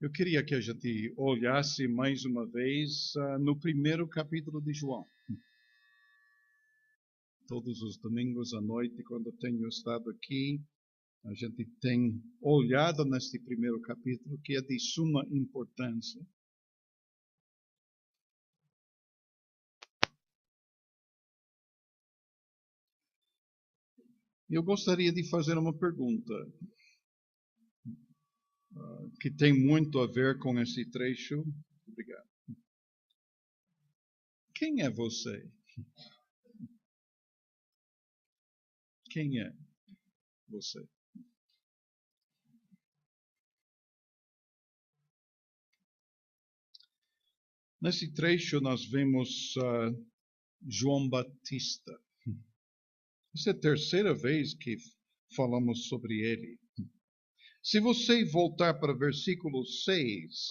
Eu queria que a gente olhasse mais uma vez no primeiro capítulo de João. Todos os domingos à noite, quando tenho estado aqui, a gente tem olhado neste primeiro capítulo, que é de suma importância. Eu gostaria de fazer uma pergunta que tem muito a ver com esse trecho. Obrigado. Quem é você? Quem é você? Nesse trecho nós vemos João Batista. Essa é a terceira vez que falamos sobre ele. Se você voltar para o versículo 6,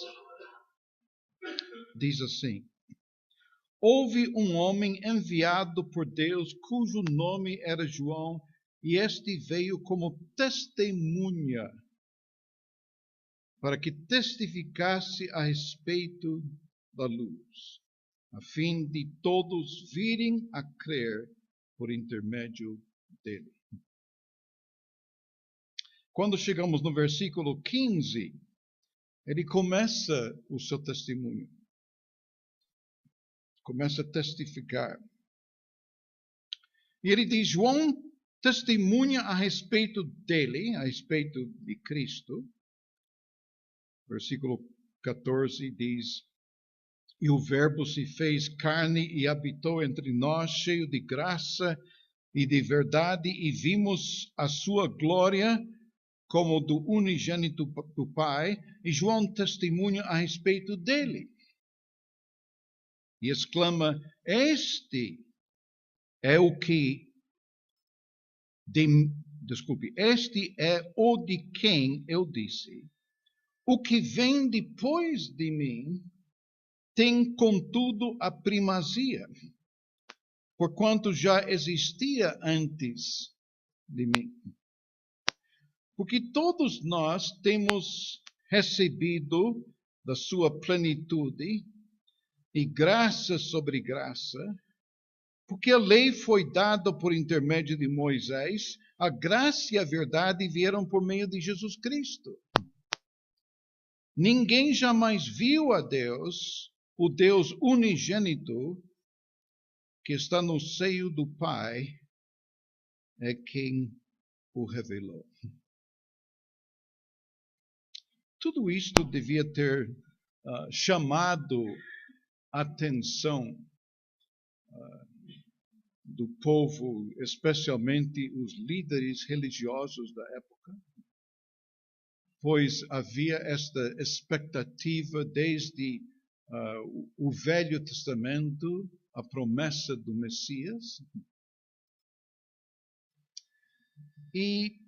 diz assim: Houve um homem enviado por Deus, cujo nome era João, e este veio como testemunha, para que testificasse a respeito da luz, a fim de todos virem a crer por intermédio dele. Quando chegamos no versículo 15, ele começa o seu testemunho. Começa a testificar. E ele diz: João testemunha a respeito dele, a respeito de Cristo. Versículo 14 diz: E o Verbo se fez carne e habitou entre nós, cheio de graça e de verdade, e vimos a sua glória como do unigênito do Pai, e João testemunha a respeito dele. E exclama: este é o de quem eu disse: o que vem depois de mim tem, contudo, a primazia, porquanto já existia antes de mim. Porque todos nós temos recebido da sua plenitude e graça sobre graça, porque a lei foi dada por intermédio de Moisés, a graça e a verdade vieram por meio de Jesus Cristo. Ninguém jamais viu a Deus, o Deus unigênito, que está no seio do Pai, é quem o revelou. Tudo isto devia ter chamado a atenção do povo, especialmente os líderes religiosos da época, pois havia esta expectativa desde o Velho Testamento, a promessa do Messias. E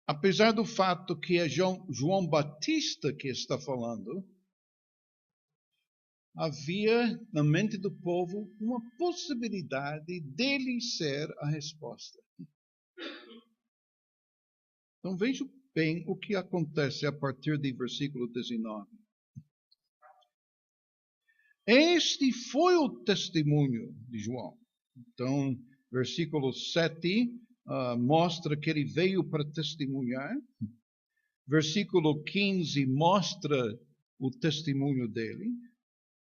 apesar do fato que é João Batista que está falando, havia na mente do povo uma possibilidade dele ser a resposta. Então veja bem o que acontece a partir do versículo 19. Este foi o testemunho de João. Então, versículo 7 mostra que ele veio para testemunhar. Versículo 15 mostra o testemunho dele.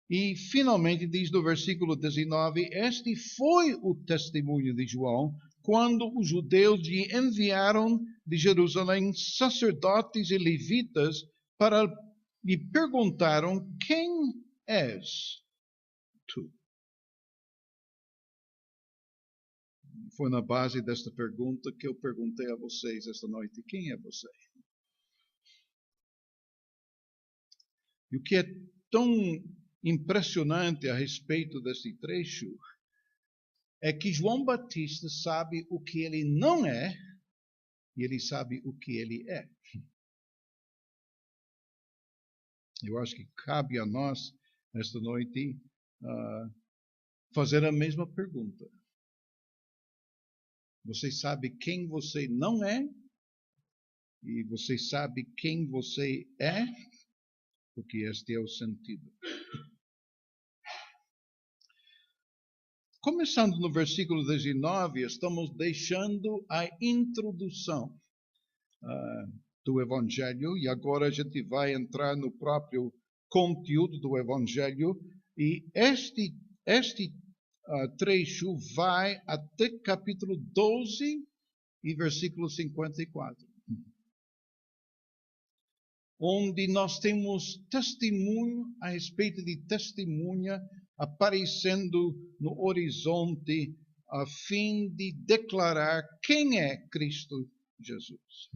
E, finalmente, diz no versículo 19, este foi o testemunho de João, quando os judeus lhe enviaram de Jerusalém sacerdotes e levitas para lhe perguntaram: quem és tu? Foi na base desta pergunta que eu perguntei a vocês esta noite: quem é você? E o que é tão impressionante a respeito desse trecho é que João Batista sabe o que ele não é e ele sabe o que ele é. Eu acho que cabe a nós, esta noite, fazer a mesma pergunta. Você sabe quem você não é E você sabe quem você é, porque este é o sentido. Começando no versículo 19, estamos deixando a introdução do Evangelho, e agora a gente vai entrar no próprio conteúdo do Evangelho, e este trecho vai até capítulo 12 e versículo 54. Onde nós temos testemunho a respeito de testemunha aparecendo no horizonte a fim de declarar quem é Cristo Jesus.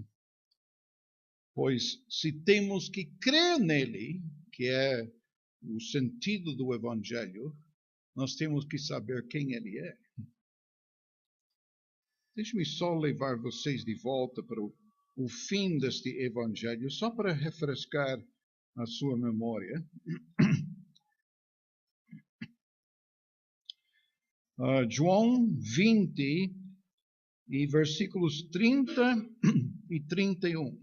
Pois se temos que crer nele, que é o sentido do Evangelho, nós temos que saber quem ele é. Deixe-me só levar vocês de volta para o fim deste Evangelho, só para refrescar a sua memória. João 20, e versículos 30 e 31.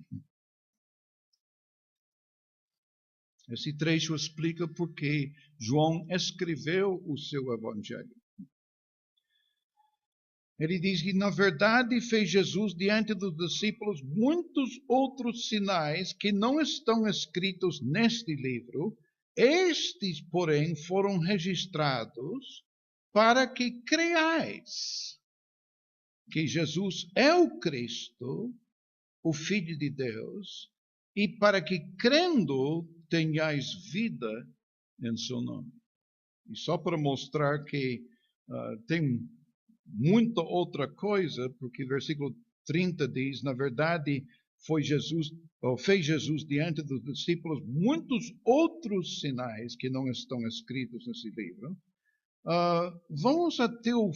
Esse trecho explica por que João escreveu o seu Evangelho. Ele diz que, na verdade, fez Jesus diante dos discípulos muitos outros sinais que não estão escritos neste livro. Estes, porém, foram registrados para que creiais que Jesus é o Cristo, o Filho de Deus, e para que, crendo, tenhais vida em seu nome. E só para mostrar que tem muita outra coisa, porque versículo 30 diz, na verdade, fez Jesus diante dos discípulos muitos outros sinais que não estão escritos nesse livro. Vamos até o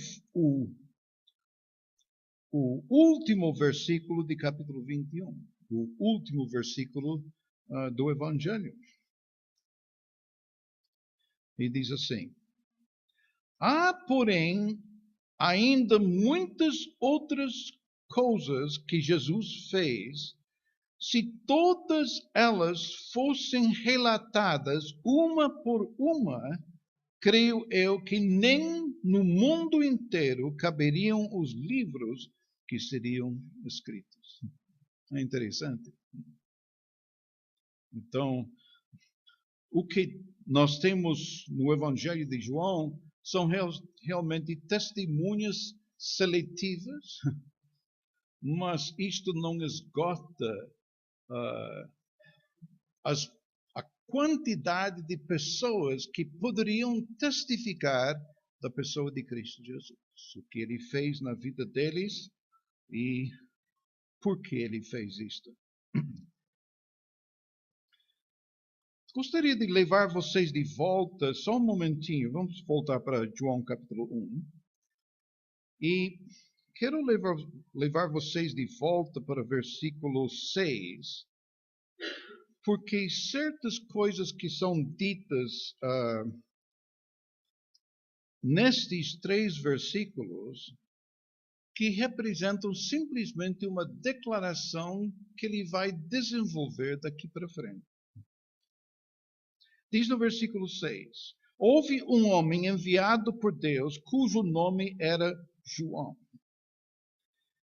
último versículo de capítulo 21, o último versículo do Evangelho. E diz assim: há, porém, ainda muitas outras coisas que Jesus fez. Se todas elas fossem relatadas uma por uma, creio eu que nem no mundo inteiro caberiam os livros que seriam escritos. É interessante. Então, o que nós temos no Evangelho de João são realmente testemunhas seletivas, mas isto não esgota a quantidade de pessoas que poderiam testificar da pessoa de Cristo Jesus, o que ele fez na vida deles e por que ele fez isto. Gostaria de levar vocês de volta, só um momentinho, vamos voltar para João capítulo 1. E quero levar vocês de volta para versículo 6, porque certas coisas que são ditas nestes 3 versículos, que representam simplesmente uma declaração que ele vai desenvolver daqui para frente. Diz no versículo 6, houve um homem enviado por Deus, cujo nome era João.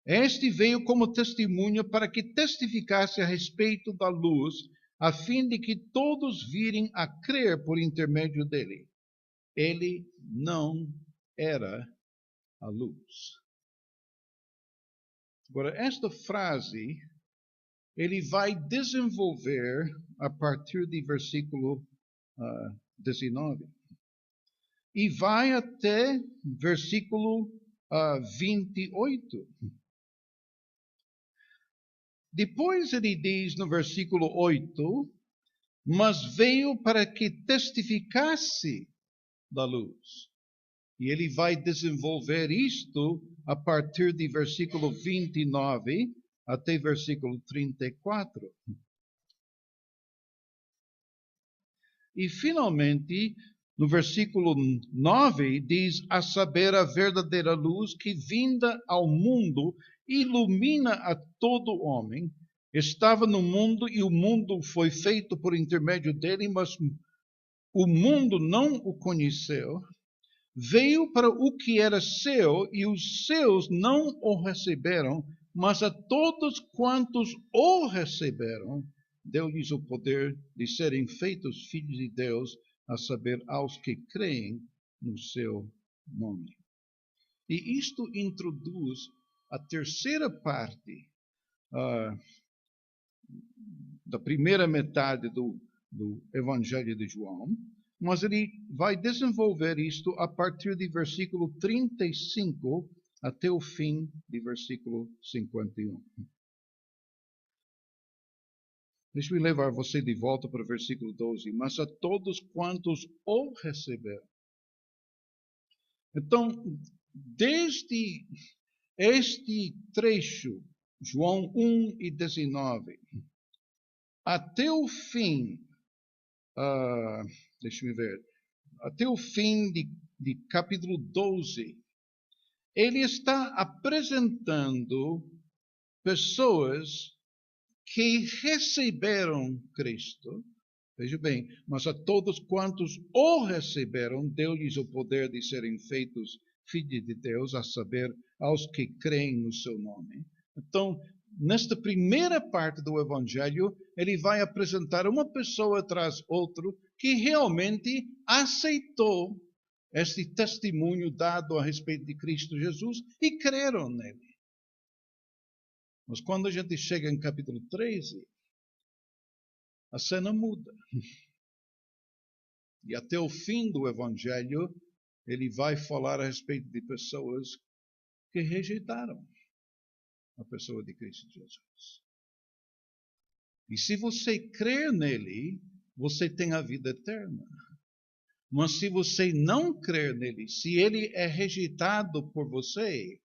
Este veio como testemunha para que testificasse a respeito da luz, a fim de que todos virem a crer por intermédio dele. Ele não era a luz. Agora, esta frase, ele vai desenvolver a partir de versículo 19. E vai até versículo 28. Depois ele diz no versículo 8, mas veio para que testificasse da luz. E ele vai desenvolver isto a partir de versículo 29 até versículo 34. E finalmente, no versículo 9, diz, a saber, a verdadeira luz que vinda ao mundo ilumina a todo homem, Estava no mundo e o mundo foi feito por intermédio dele, mas o mundo não o conheceu. Veio para o que era seu e os seus não o receberam, mas a todos quantos o receberam, deu-lhes o poder de serem feitos filhos de Deus, a saber, aos que creem no seu nome. E isto introduz a terceira parte da primeira metade do Evangelho de João, mas ele vai desenvolver isto a partir de versículo 35 até o fim de versículo 51. Deixa-me levar você de volta para o versículo 12. Mas a todos quantos o receberam. Então, desde este trecho, João 1 e 19, até o fim, deixa-me ver, até o fim de capítulo 12, ele está apresentando pessoas que receberam Cristo. Veja bem, mas a todos quantos o receberam, deu-lhes o poder de serem feitos filhos de Deus, a saber, aos que creem no seu nome. Então, nesta primeira parte do Evangelho, ele vai apresentar uma pessoa atrás outra que realmente aceitou este testemunho dado a respeito de Cristo Jesus e creram nele. Mas quando a gente chega em capítulo 13, a cena muda. E até o fim do Evangelho, ele vai falar a respeito de pessoas que rejeitaram a pessoa de Cristo Jesus. E se você crer nele, você tem a vida eterna. Mas se você não crer nele, se ele é rejeitado por você,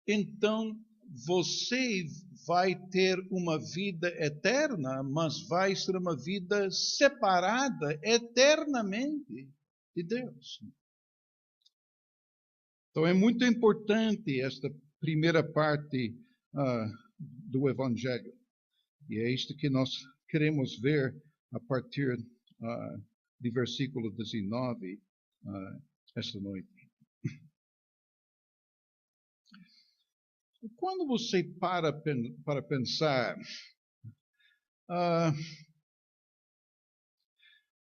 então você vai ter uma vida eterna, mas vai ser uma vida separada eternamente de Deus. Então é muito importante esta primeira parte do Evangelho. E é isto que nós queremos ver a partir de versículo 19 esta noite. Quando você para pensar,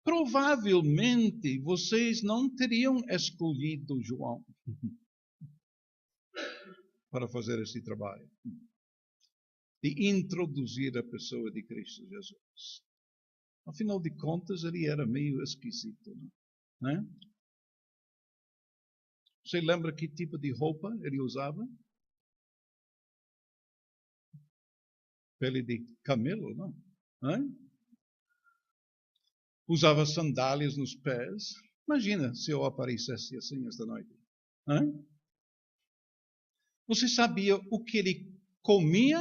provavelmente vocês não teriam escolhido João para fazer esse trabalho, de introduzir a pessoa de Cristo Jesus. Afinal de contas, ele era meio esquisito, né? Você lembra que tipo de roupa ele usava? Pele de camelo, não? Usava sandálias nos pés. Imagina se eu aparecesse assim esta noite. Você sabia o que ele comia?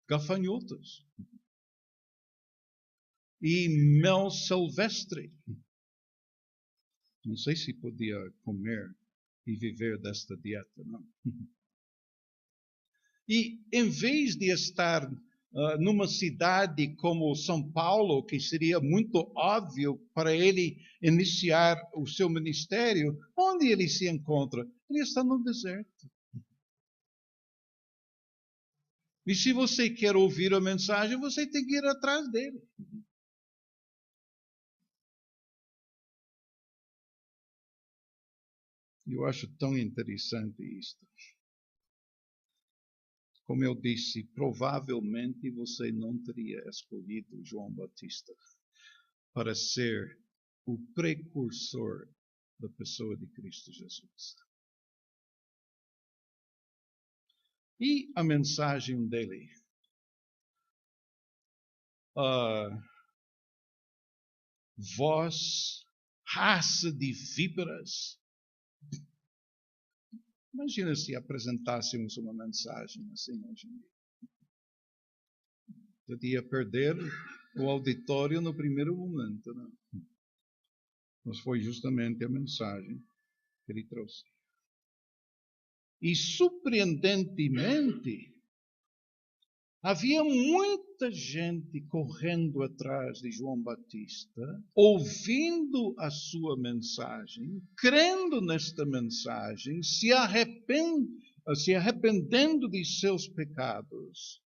Gafanhotos. E mel silvestre. Não sei se podia comer e viver desta dieta, não. E em vez de estar numa cidade como São Paulo, que seria muito óbvio para ele iniciar o seu ministério, onde ele se encontra? Ele está no deserto. E se você quer ouvir a mensagem, você tem que ir atrás dele. Eu acho tão interessante isto. Como eu disse, provavelmente você não teria escolhido João Batista para ser o precursor da pessoa de Cristo Jesus. E a mensagem dele? Vós, raça de víboras. Imagina se apresentássemos uma mensagem assim hoje em dia. Eu ia perder o auditório no primeiro momento, não? Mas foi justamente a mensagem que ele trouxe. E surpreendentemente, havia muita gente correndo atrás de João Batista, ouvindo a sua mensagem, crendo nesta mensagem, se arrependendo de seus pecados.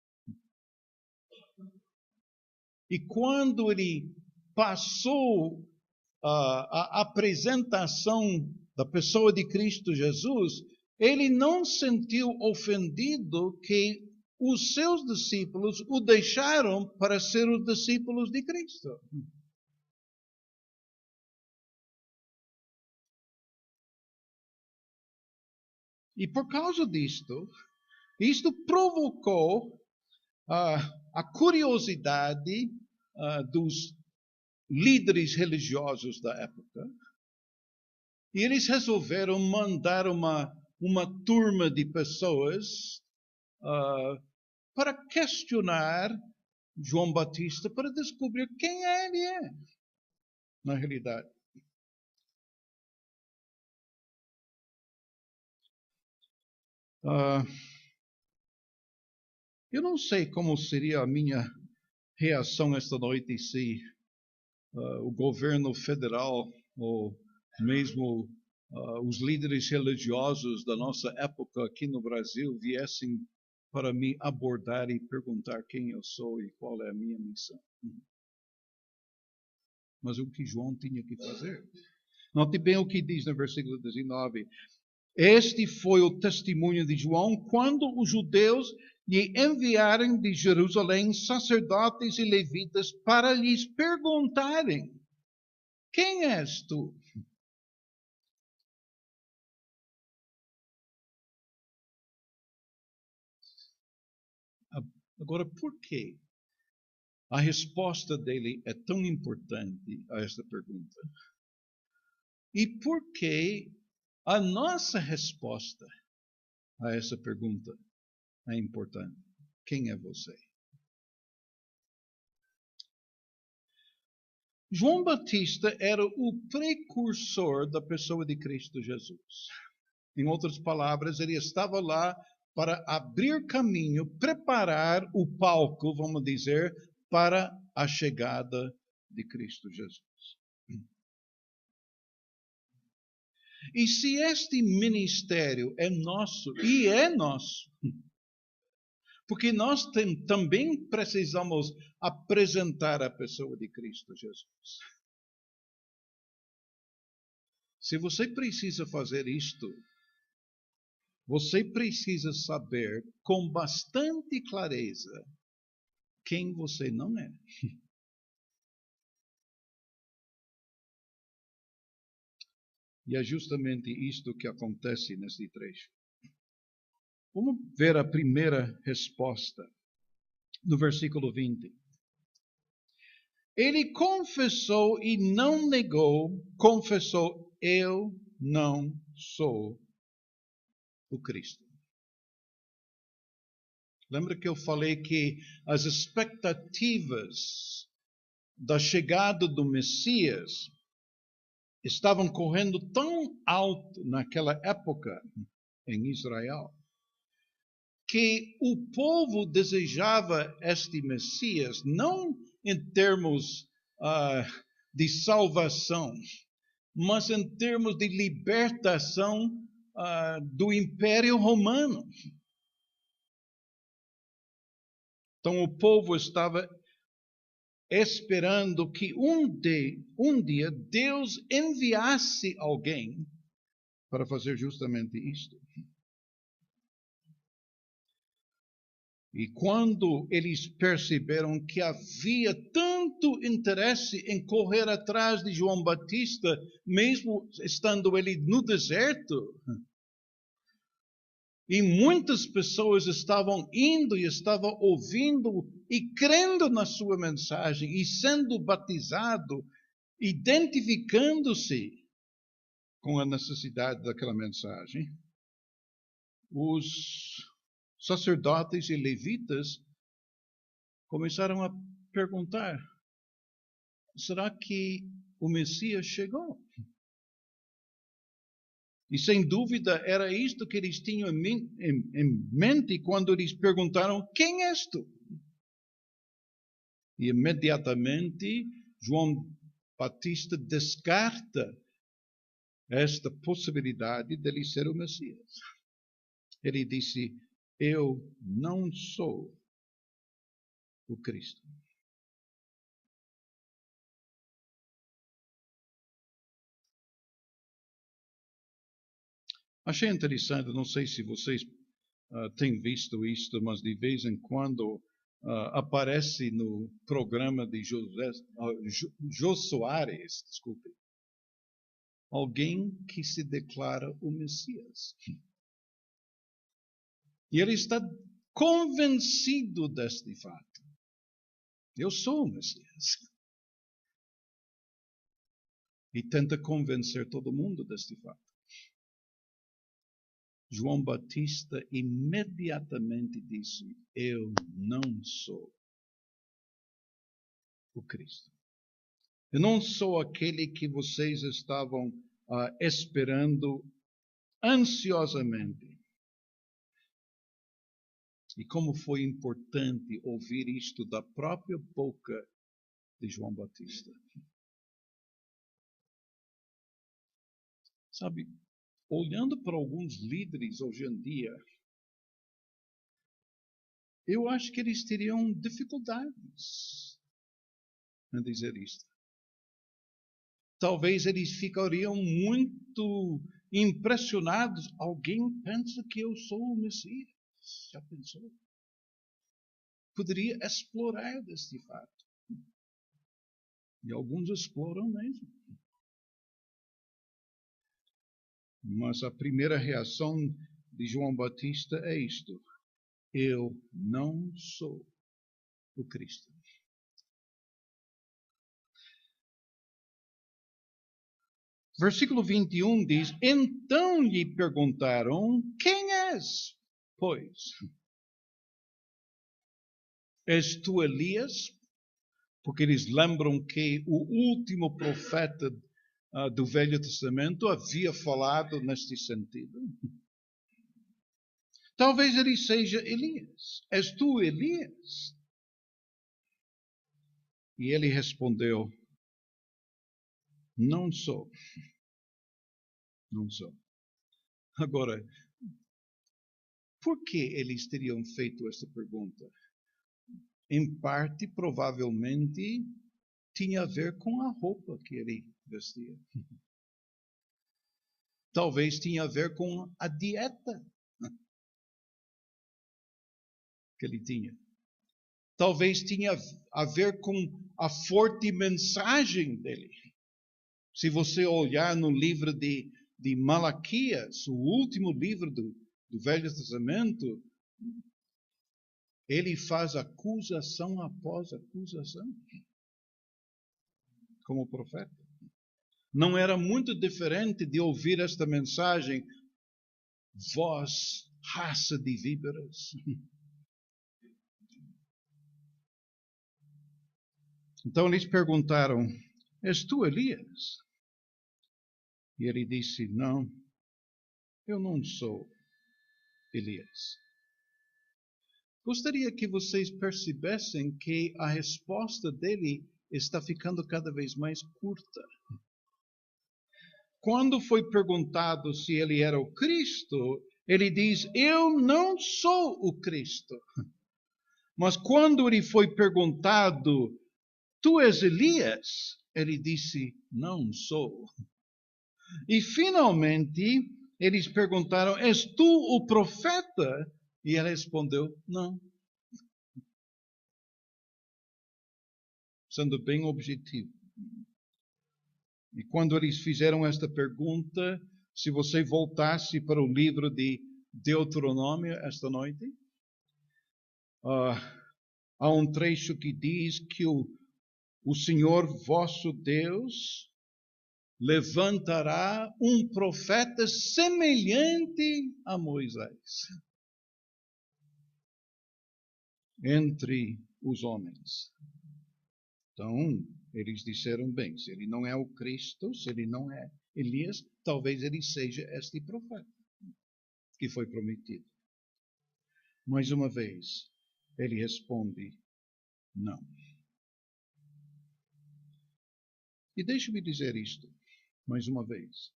E quando ele passou a apresentação da pessoa de Cristo Jesus, ele não sentiu ofendido que os seus discípulos o deixaram para ser os discípulos de Cristo. E por causa disto, isto provocou a curiosidade dos líderes religiosos da época. E eles resolveram mandar uma turma de pessoas para questionar João Batista, para descobrir quem ele é, na realidade. Eu não sei como seria a minha reação esta noite se o governo federal ou mesmo os líderes religiosos da nossa época aqui no Brasil viessem para me abordar e perguntar quem eu sou e qual é a minha missão. Mas o que João tinha que fazer? Note bem o que diz no versículo 19. Este foi o testemunho de João quando os judeus lhe enviaram de Jerusalém sacerdotes e levitas para lhes perguntarem: quem és tu? Agora, por quê? A resposta dele é tão importante a esta pergunta. E por que a nossa resposta a essa pergunta é importante? Quem é você? João Batista era o precursor da pessoa de Cristo Jesus. Em outras palavras, ele estava lá para abrir caminho, preparar o palco, vamos dizer, para a chegada de Cristo Jesus. E se este ministério é nosso, e é nosso, porque nós também precisamos apresentar a pessoa de Cristo Jesus. Se você precisa fazer isto, você precisa saber com bastante clareza quem você não é. E é justamente isto que acontece nesse trecho. Vamos ver a primeira resposta, no versículo 20. Ele confessou e não negou, confessou: eu não sou o Cristo. Lembra que eu falei que as expectativas da chegada do Messias estavam correndo tão alto naquela época em Israel, que o povo desejava este Messias não em termos de salvação, mas em termos de libertação do Império Romano. Então o povo estava esperando que um dia Deus enviasse alguém para fazer justamente isto. E quando eles perceberam que havia tanto interesse em correr atrás de João Batista, mesmo estando ele no deserto, e muitas pessoas estavam indo e estavam ouvindo e crendo na sua mensagem e sendo batizado, identificando-se com a necessidade daquela mensagem, os sacerdotes e levitas começaram a perguntar: será que o Messias chegou? E sem dúvida era isto que eles tinham em mente quando eles perguntaram: quem és tu? E imediatamente João Batista descarta esta possibilidade dele ser o Messias. Ele disse: eu não sou o Cristo. Achei interessante, não sei se vocês têm visto isto, mas de vez em quando aparece no programa de Jô Soares, desculpe, alguém que se declara o Messias. E ele está convencido deste fato. Eu sou o Messias. E tenta convencer todo mundo deste fato. João Batista imediatamente disse: eu não sou o Cristo. Eu não sou aquele que vocês estavam esperando ansiosamente. E como foi importante ouvir isto da própria boca de João Batista. Sabe, olhando para alguns líderes hoje em dia, eu acho que eles teriam dificuldades em dizer isto. Talvez eles ficariam muito impressionados. Alguém pensa que eu sou o Messias. Já pensou? Poderia explorar deste fato. E alguns exploram mesmo. Mas a primeira reação de João Batista é isto: eu não sou o Cristo. Versículo 21 diz: então lhe perguntaram: quem és, pois? És tu Elias? Porque eles lembram que o último profeta do Velho Testamento havia falado neste sentido. Talvez ele seja Elias. És tu Elias? E ele respondeu: não sou. Não sou. Agora, por que eles teriam feito essa pergunta? Em parte, provavelmente, tinha a ver com a roupa que ele vestia. Talvez tinha a ver com a dieta que ele tinha. Talvez tinha a ver com a forte mensagem dele. Se você olhar no livro de Malaquias, o último livro do Velho Testamento, ele faz acusação após acusação como profeta. Não era muito diferente de ouvir esta mensagem: vós, raça de víboras. Então eles perguntaram: és tu Elias? E ele disse: não, eu não sou Elias. Gostaria que vocês percebessem que a resposta dele está ficando cada vez mais curta. Quando foi perguntado se ele era o Cristo, ele diz: eu não sou o Cristo. Mas quando ele foi perguntado: tu és Elias? Ele disse: não sou. E finalmente eles perguntaram: és tu o profeta? E ele respondeu: não. Sendo bem objetivo. E quando eles fizeram esta pergunta, se você voltasse para o livro de Deuteronômio esta noite, há um trecho que diz que o Senhor vosso Deus levantará um profeta semelhante a Moisés entre os homens. Então, eles disseram: bem, se ele não é o Cristo, se ele não é Elias, talvez ele seja este profeta que foi prometido. Mais uma vez, ele responde, não. E deixe-me dizer isto, mais uma vez.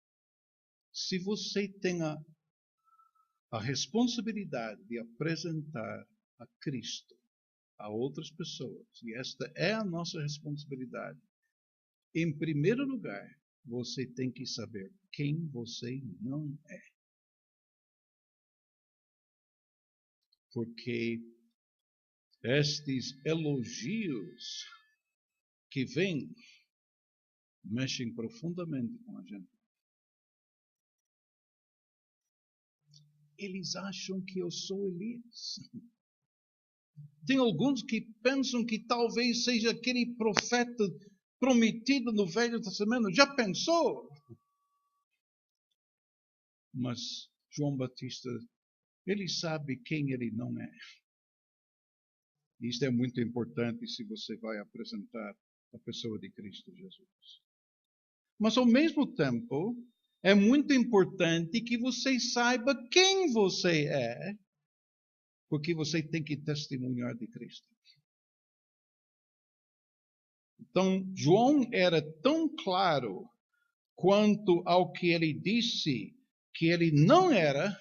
Se você tem a responsabilidade de apresentar a Cristo a outras pessoas, e esta é a nossa responsabilidade, em primeiro lugar, você tem que saber quem você não é. Porque estes elogios que vêm mexem profundamente com a gente. Eles acham que eu sou Elias. Tem alguns que pensam que talvez seja aquele profeta prometido no Velho Testamento. Já pensou? Mas João Batista, ele sabe quem ele não é. Isto é muito importante se você vai apresentar a pessoa de Cristo Jesus. Mas ao mesmo tempo, é muito importante que você saiba quem você é, porque você tem que testemunhar de Cristo. Então, João era tão claro quanto ao que ele disse que ele não era,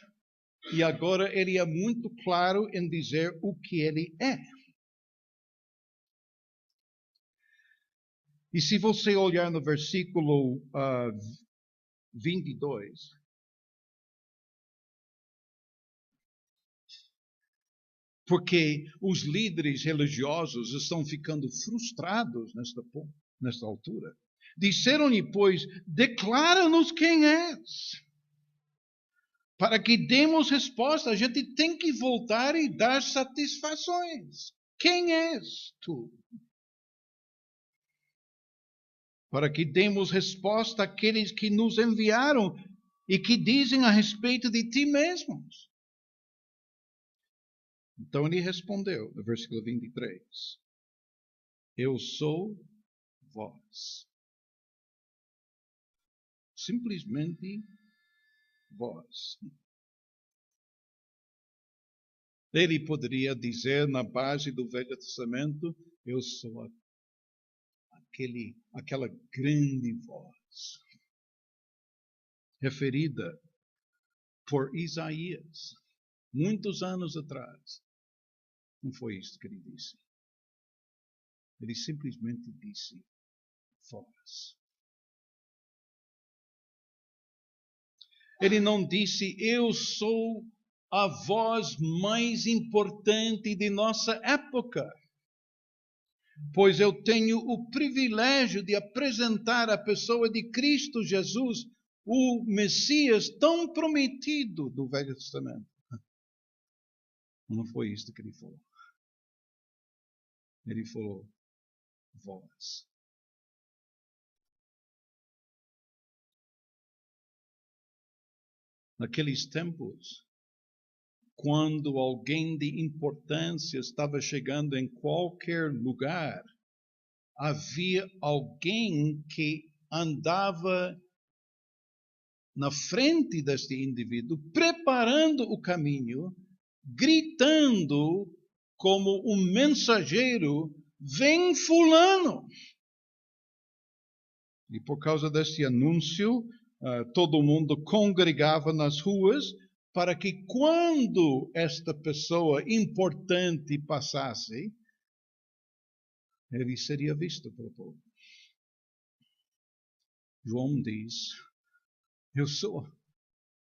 e agora ele é muito claro em dizer o que ele é. E se você olhar no versículo 22, porque os líderes religiosos estão ficando frustrados nesta altura. Disseram-lhe, pois, declara-nos quem és. Para que demos resposta, a gente tem que voltar e dar satisfações. Quem és tu? Para que demos resposta àqueles que nos enviaram e que dizem a respeito de ti mesmos. Então ele respondeu, no versículo 23, eu sou vós. Simplesmente vós. Ele poderia dizer na base do Velho Testamento, eu sou aquela grande voz, referida por Isaías, muitos anos atrás. Não foi isso que ele disse. Ele simplesmente disse, voz. Ele não disse, eu sou a voz mais importante de nossa época, pois eu tenho o privilégio de apresentar a pessoa de Cristo Jesus, o Messias tão prometido do Velho Testamento. Não foi isso que ele falou. Ele falou, vós. Naqueles tempos, quando alguém de importância estava chegando em qualquer lugar, havia alguém que andava na frente deste indivíduo, preparando o caminho, gritando como um mensageiro, vem fulano. E por causa deste anúncio, todo mundo congregava nas ruas para que quando esta pessoa importante passasse, ele seria visto pelo povo. João diz, eu sou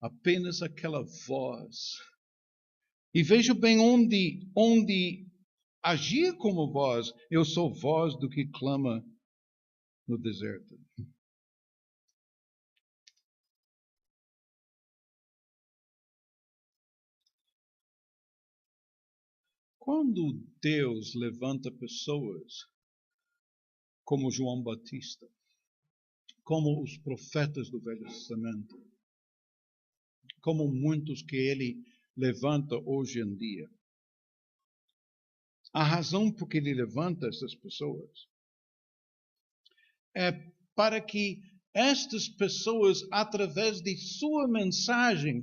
apenas aquela voz. E veja bem onde agir como voz. Eu sou voz do que clama no deserto. Quando Deus levanta pessoas como João Batista, como os profetas do Velho Testamento, como muitos que ele levanta hoje em dia, a razão por que ele levanta essas pessoas é para que estas pessoas, através de sua mensagem,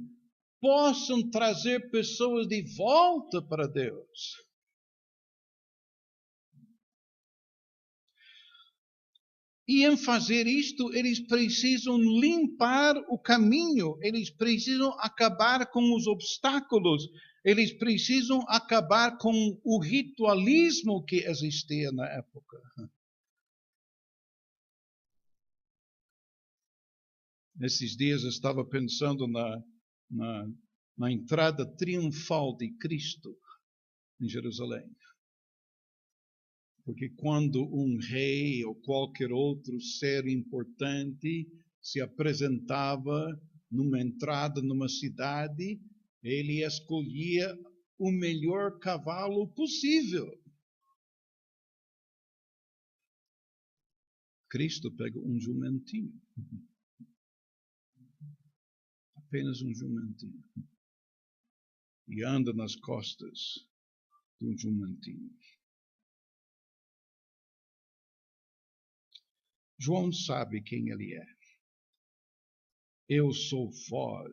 possam trazer pessoas de volta para Deus. E em fazer isto, eles precisam limpar o caminho, eles precisam acabar com os obstáculos, eles precisam acabar com o ritualismo que existia na época. Nesses dias eu estava pensando na entrada triunfal de Cristo em Jerusalém. Porque quando um rei ou qualquer outro ser importante se apresentava numa entrada numa cidade, ele escolhia o melhor cavalo possível. Cristo pega um jumentinho. Apenas um jumentinho. E anda nas costas de um jumentinho. João sabe quem ele é. Eu sou voz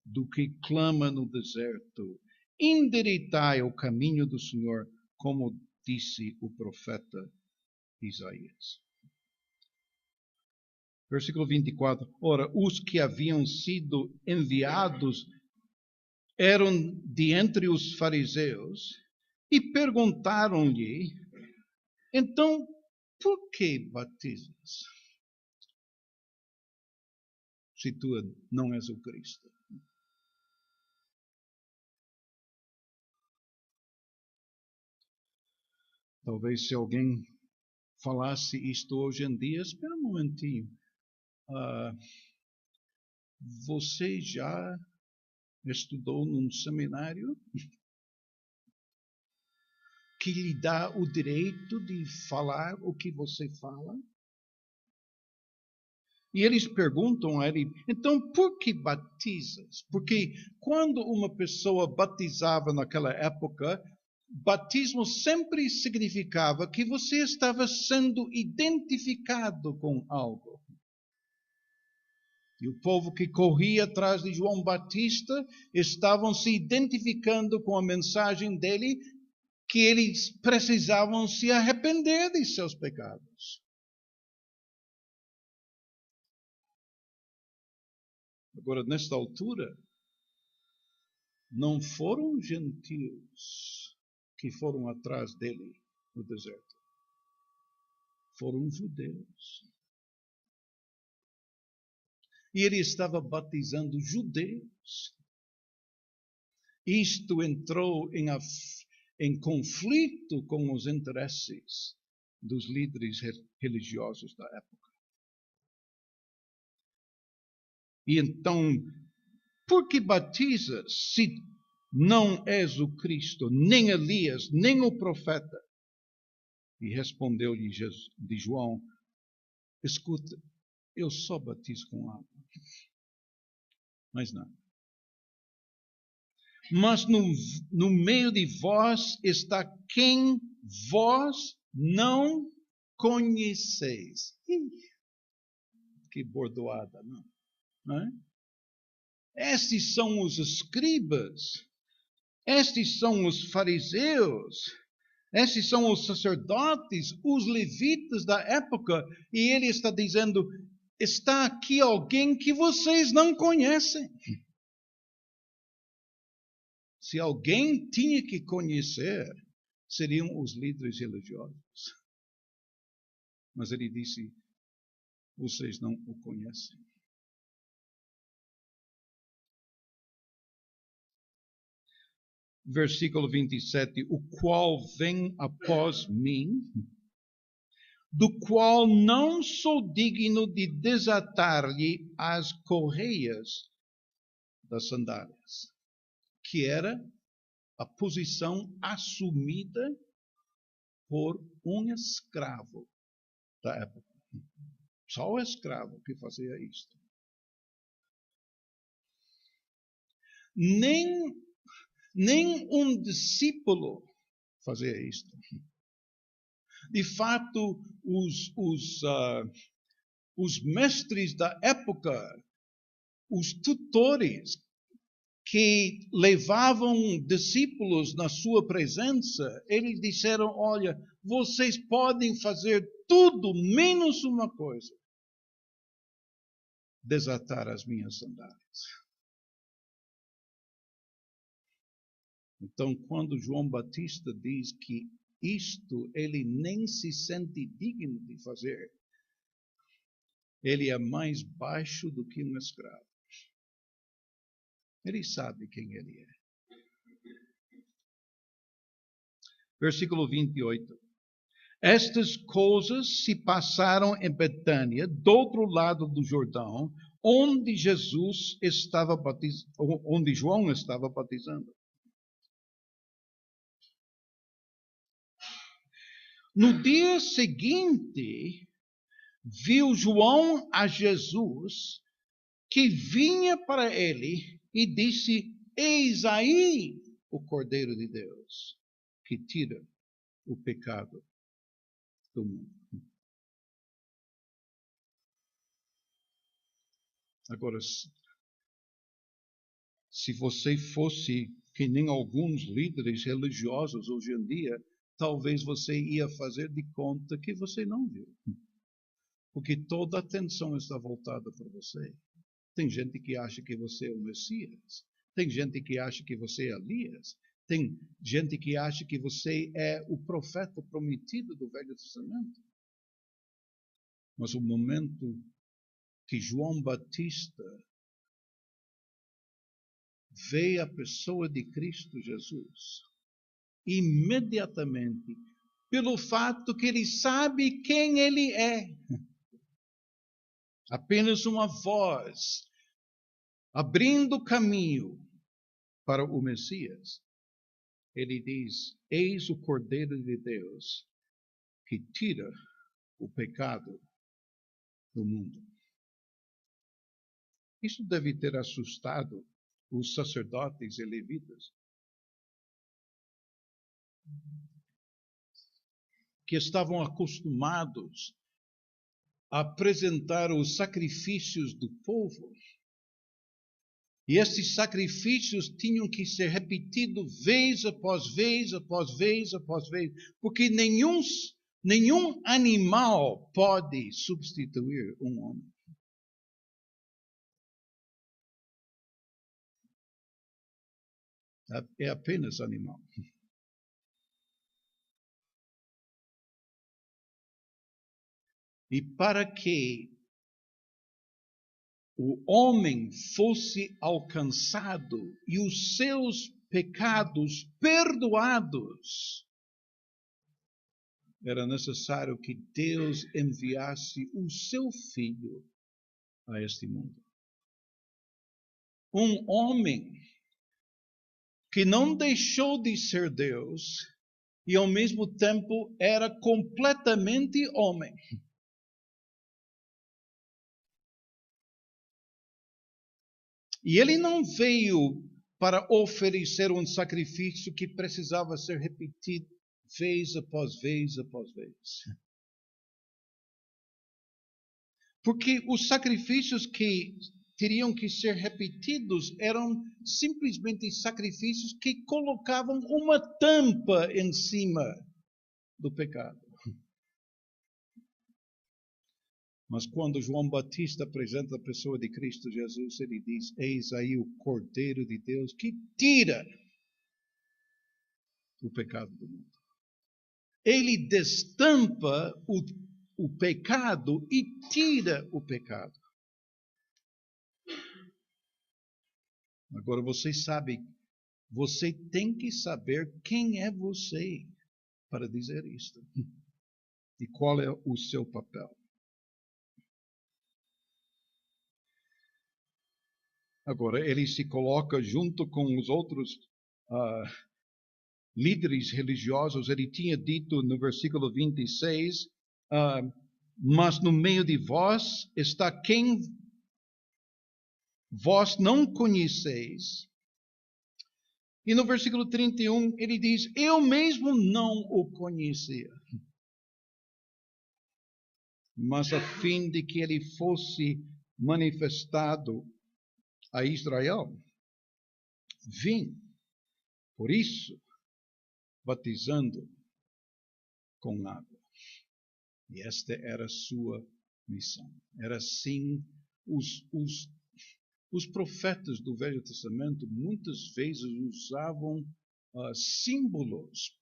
do que clama no deserto. Endireitai o caminho do Senhor, como disse o profeta Isaías. Versículo 24. Ora, os que haviam sido enviados eram de entre os fariseus e perguntaram-lhe, então, por que batizas? Se tu não és o Cristo. Talvez se alguém falasse isto hoje em dia, espera um momentinho. Você já estudou num seminário que lhe dá o direito de falar o que você fala? E eles perguntam a ele, então por que batizas? Porque quando uma pessoa batizava naquela época, batismo sempre significava que você estava sendo identificado com algo. E o povo que corria atrás de João Batista estavam se identificando com a mensagem dele, que eles precisavam se arrepender de seus pecados. Agora, nesta altura, não foram gentios que foram atrás dele no deserto. Foram judeus. E ele estava batizando judeus. Isto entrou em conflito com os interesses dos líderes religiosos da época. E então, por que batizas se não és o Cristo, nem Elias, nem o profeta? E respondeu-lhe de João, escuta, eu só batizo com água, mas não. Mas no meio de vós está quem vós não conheceis. Que bordoada, não é? Estes são os escribas, estes são os fariseus, estes são os sacerdotes, os levitas da época, e ele está dizendo, está aqui alguém que vocês não conhecem. Se alguém tinha que conhecer, seriam os líderes religiosos. Mas ele disse, vocês não o conhecem. Versículo 27, o qual vem após mim, do qual não sou digno de desatar-lhe as correias das sandálias, que era a posição assumida por um escravo da época. Só o escravo que fazia isto. Nem um discípulo fazia isto. De fato, os mestres da época, os tutores que levavam discípulos na sua presença, eles disseram: olha, vocês podem fazer tudo menos uma coisa: desatar as minhas sandálias. Então, quando João Batista diz que isto ele nem se sente digno de fazer, ele é mais baixo do que um escravo. Ele sabe quem ele é. Versículo 28. Estas coisas se passaram em Betânia, do outro lado do Jordão, onde onde João estava batizando. No dia seguinte, viu João a Jesus, que vinha para ele, e disse: eis aí o Cordeiro de Deus, que tira o pecado do mundo. Agora, se você fosse que nem alguns líderes religiosos hoje em dia, talvez você ia fazer de conta que você não viu. Porque toda a atenção está voltada para você. Tem gente que acha que você é o Messias. Tem gente que acha que você é Elias. Tem gente que acha que você é o profeta prometido do Velho Testamento. Mas o momento que João Batista vê a pessoa de Cristo Jesus, imediatamente, pelo fato que ele sabe quem ele é, apenas uma voz abrindo caminho para o Messias, ele diz: eis o Cordeiro de Deus que tira o pecado do mundo. Isso deve ter assustado os sacerdotes e levitas, que estavam acostumados a apresentar os sacrifícios do povo. E esses sacrifícios tinham que ser repetidos vez após vez, após vez, após vez, porque nenhum animal pode substituir um homem. É apenas animal. E para que o homem fosse alcançado e os seus pecados perdoados, era necessário que Deus enviasse o seu Filho a este mundo. Um homem que não deixou de ser Deus e ao mesmo tempo era completamente homem. E ele não veio para oferecer um sacrifício que precisava ser repetido vez após vez após vez. Porque os sacrifícios que teriam que ser repetidos eram simplesmente sacrifícios que colocavam uma tampa em cima do pecado. Mas quando João Batista apresenta a pessoa de Cristo Jesus, ele diz: eis aí o Cordeiro de Deus que tira o pecado do mundo. Ele destampa o pecado e tira o pecado. Agora você tem que saber quem é você para dizer isto. E qual é o seu papel. Agora, ele se coloca junto com os outros líderes religiosos. Ele tinha dito no versículo 26, mas no meio de vós está quem vós não conheceis. E no versículo 31, ele diz: eu mesmo não o conhecia. mas a fim de que ele fosse manifestado a Israel. Vim, por isso, batizando com água. E esta era a sua missão. Era assim, os profetas do Velho Testamento muitas vezes usavam símbolos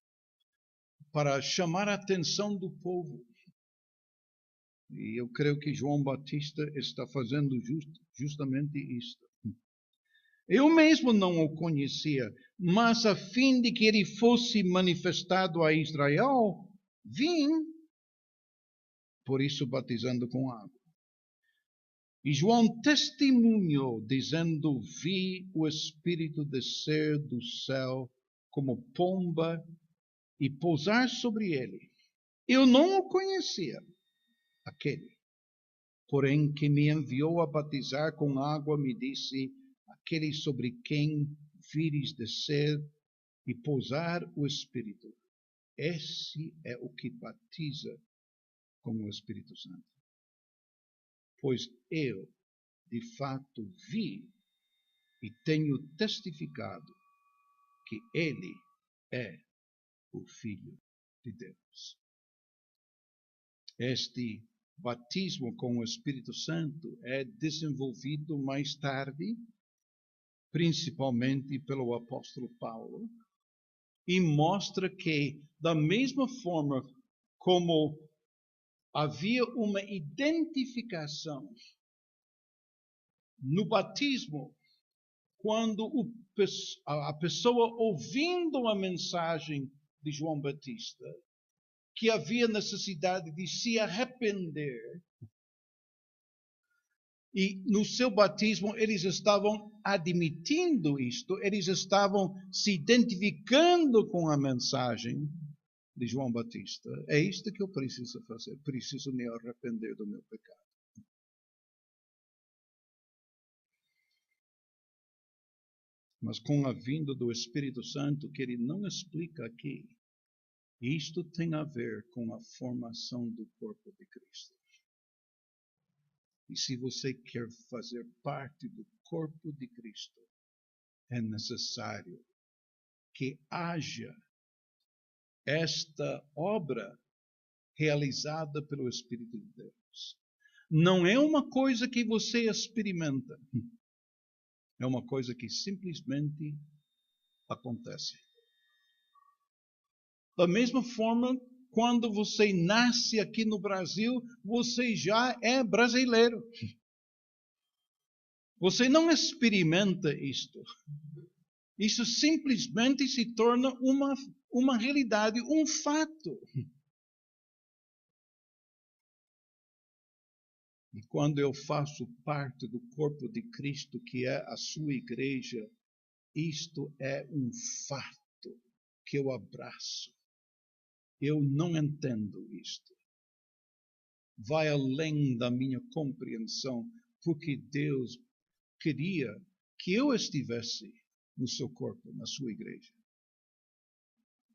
para chamar a atenção do povo. E eu creio que João Batista está fazendo justamente isto. Eu mesmo não o conhecia, mas a fim de que ele fosse manifestado a Israel, vim, por isso batizando com água. E João testemunhou, dizendo: vi o Espírito descer do céu como pomba e pousar sobre ele. Eu não o conhecia, aquele, porém, que me enviou a batizar com água, me disse: aquele sobre quem vires descer e pousar o Espírito, esse é o que batiza com o Espírito Santo. Pois eu, de fato, vi e tenho testificado que ele é o Filho de Deus. Este batismo com o Espírito Santo é desenvolvido mais tarde, principalmente pelo apóstolo Paulo, e mostra que, da mesma forma como havia uma identificação no batismo, quando a pessoa ouvindo a mensagem de João Batista, que havia necessidade de se arrepender, e no seu batismo eles estavam admitindo isto, eles estavam se identificando com a mensagem de João Batista. É isto que eu preciso fazer, preciso me arrepender do meu pecado. Mas com a vinda do Espírito Santo, que ele não explica aqui, isto tem a ver com a formação do corpo de Cristo. E se você quer fazer parte do corpo de Cristo, é necessário que haja esta obra realizada pelo Espírito de Deus. Não é uma coisa que você experimenta. É uma coisa que simplesmente acontece. Da mesma forma, quando você nasce aqui no Brasil, você já é brasileiro. Você não experimenta isto. Isso simplesmente se torna uma realidade, um fato. E quando eu faço parte do corpo de Cristo, que é a sua igreja, isto é um fato que eu abraço. Eu não entendo isto. Vai além da minha compreensão, porque Deus queria que eu estivesse no seu corpo, na sua igreja.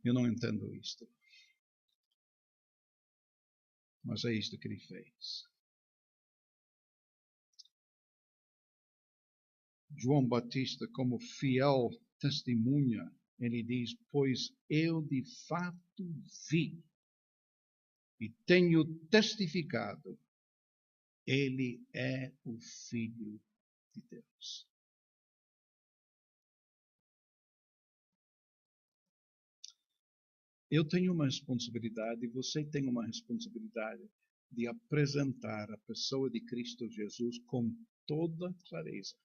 Eu não entendo isto. Mas é isto que ele fez. João Batista, como fiel testemunha, ele diz: pois eu de fato vi e tenho testificado, ele é o Filho de Deus. Eu tenho uma responsabilidade, você tem uma responsabilidade de apresentar a pessoa de Cristo Jesus com toda clareza.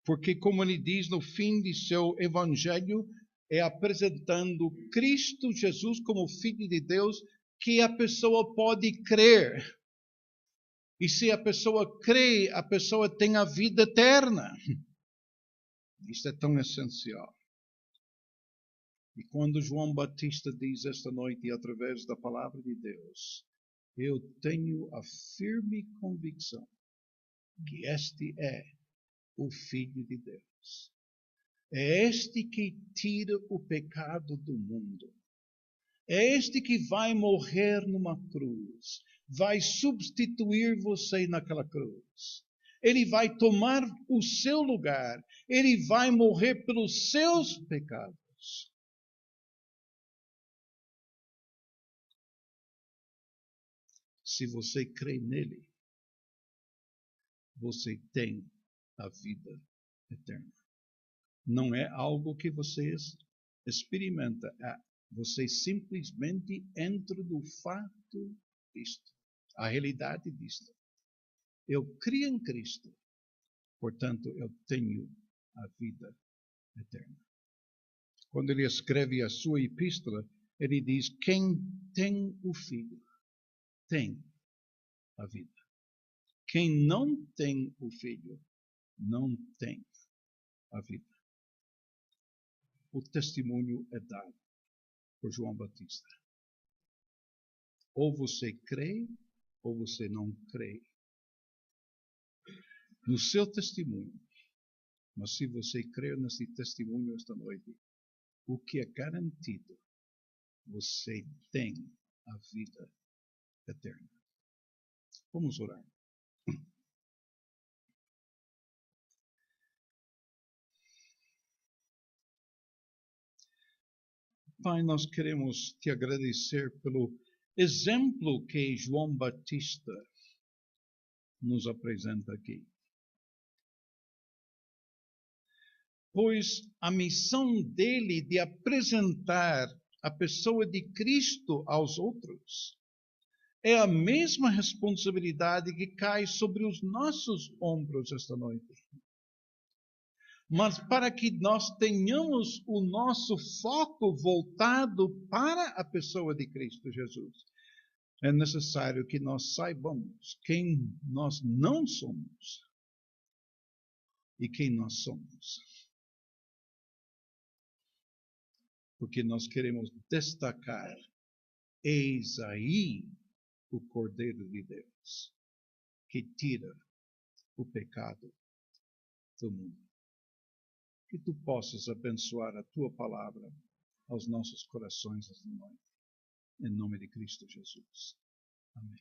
Porque, como ele diz no fim de seu evangelho, é apresentando Cristo Jesus como Filho de Deus que a pessoa pode crer. E se a pessoa crê, a pessoa tem a vida eterna. Isso é tão essencial. E quando João Batista diz esta noite, através da palavra de Deus, eu tenho a firme convicção que este é o Filho de Deus. É este que tira o pecado do mundo. É este que vai morrer numa cruz, vai substituir você naquela cruz. Ele vai tomar o seu lugar, ele vai morrer pelos seus pecados. Se você crê nele, você tem a vida eterna. Não é algo que você experimenta, você simplesmente entra no fato disto, a realidade disto. Eu creio em Cristo, portanto eu tenho a vida eterna. Quando ele escreve a sua epístola, ele diz: quem tem o Filho tem a vida. Quem não tem o Filho não tem a vida. O testemunho é dado por João Batista. Ou você crê, ou você não crê no seu testemunho. Mas se você crer nesse testemunho esta noite, o que é garantido, você tem a vida eterna. Vamos orar. Pai, nós queremos te agradecer pelo exemplo que João Batista nos apresenta aqui. Pois a missão dele de apresentar a pessoa de Cristo aos outros é a mesma responsabilidade que cai sobre os nossos ombros esta noite. Mas para que nós tenhamos o nosso foco voltado para a pessoa de Cristo Jesus, é necessário que nós saibamos quem nós não somos e quem nós somos. Porque nós queremos destacar: eis aí o Cordeiro de Deus, que tira o pecado do mundo. Que tu possas abençoar a tua palavra aos nossos corações esta noite. Em nome de Cristo Jesus. Amém.